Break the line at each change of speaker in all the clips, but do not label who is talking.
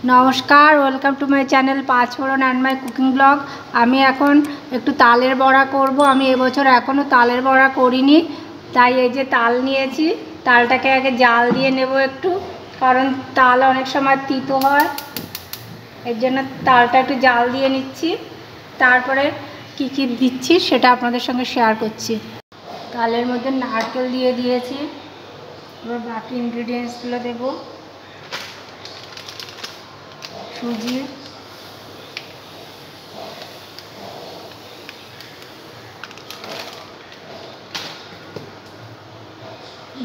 नमस्कार welcome to my channel पाँच फोड़न and my cooking blog. आमी एखन एकटू तालेर बड़ा करब। आमी এবছর एखोनो तालेर बड़ा करिनी, ताई এই যে ताल নিয়েছি, तालटाके आगे जाल दिए नेब एकटू, कारण ताल अनेक समय तीतो हय, एर जन्य तालटा एकटू जाल दिए निচ্ছি। तारपरे की दिচ্ছি সেটা আপনাদের সঙ্গে শেয়ার করছি। तालेर मধ্যে नारकेल দিয়ে দিয়েছি, এবার বাকি ইনগ্রেডিয়েন্টসগুলো দেব। সুজি,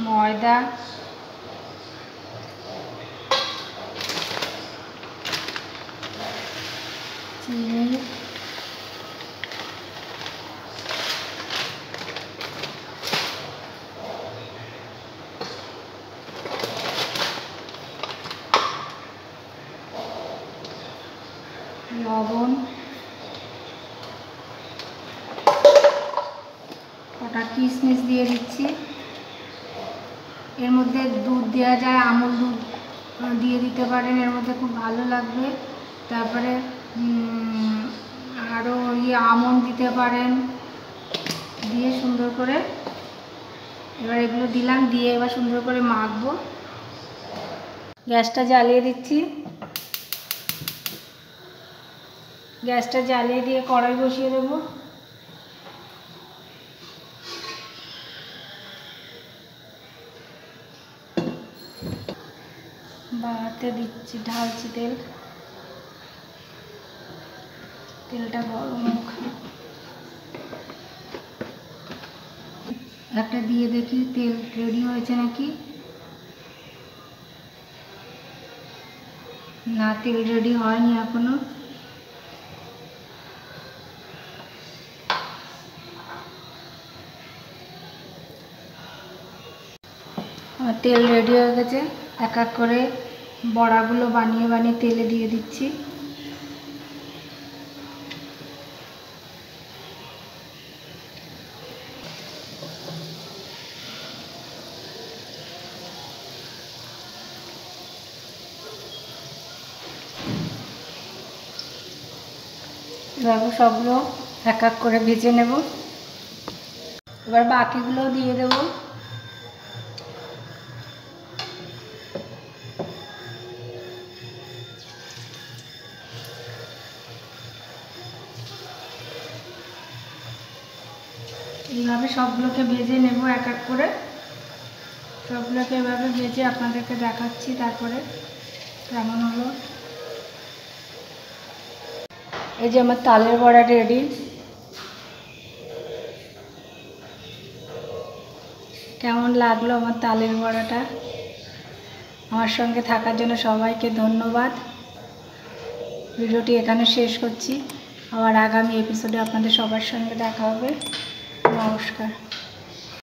ময়দা, চিনি, লবণ, কটা কিশমিশ দিয়ে দিচ্ছি। এর মধ্যে দুধ দেওয়া যায়, আমুল দুধ দিয়ে দিতে পারেন, এর মধ্যে খুব ভালো লাগবে। তারপরে আরও আমন্ড দিতে পারেন, দিয়ে সুন্দর করে এবার এগুলো দিলাম, দিয়ে এবার সুন্দর করে মাখবো। গ্যাসটা জ্বালিয়ে দিচ্ছি, গ্যাসটা জ্বালিয়ে দিয়ে কড়াই বসিয়ে দেবো। বাড়াতে দিচ্ছি, ঢালছি তেল, তেলটা গরম হোক। একটা দিয়ে দেখি তেল রেডি হয়েছে নাকি। না, তেল রেডি হয়নি এখনো। তেল রেডি হয়ে গেছে, এক এক করে বড়াগুলো বানিয়ে বানিয়ে তেলে দিয়ে দিচ্ছি। এবার সবগুলো এক এক করে ভেজে নেব। এবার বাকিগুলো দিয়ে দেব। এইভাবে সবগুলোকে ভেজে নেব এক এক করে। সবগুলোকে এভাবে ভেজে আপনাদেরকে দেখাচ্ছি তারপরে কেমন হলো। এই যে আমার তালের বড়া রেডি। কেমন লাগলো আমার তালের বড়াটা? আমার সঙ্গে থাকার জন্য সবাইকে ধন্যবাদ। ভিডিওটি এখানে শেষ করছি। আবার আগামী এপিসোডে আপনাদের সবার সঙ্গে দেখা হবে। নমস্কার।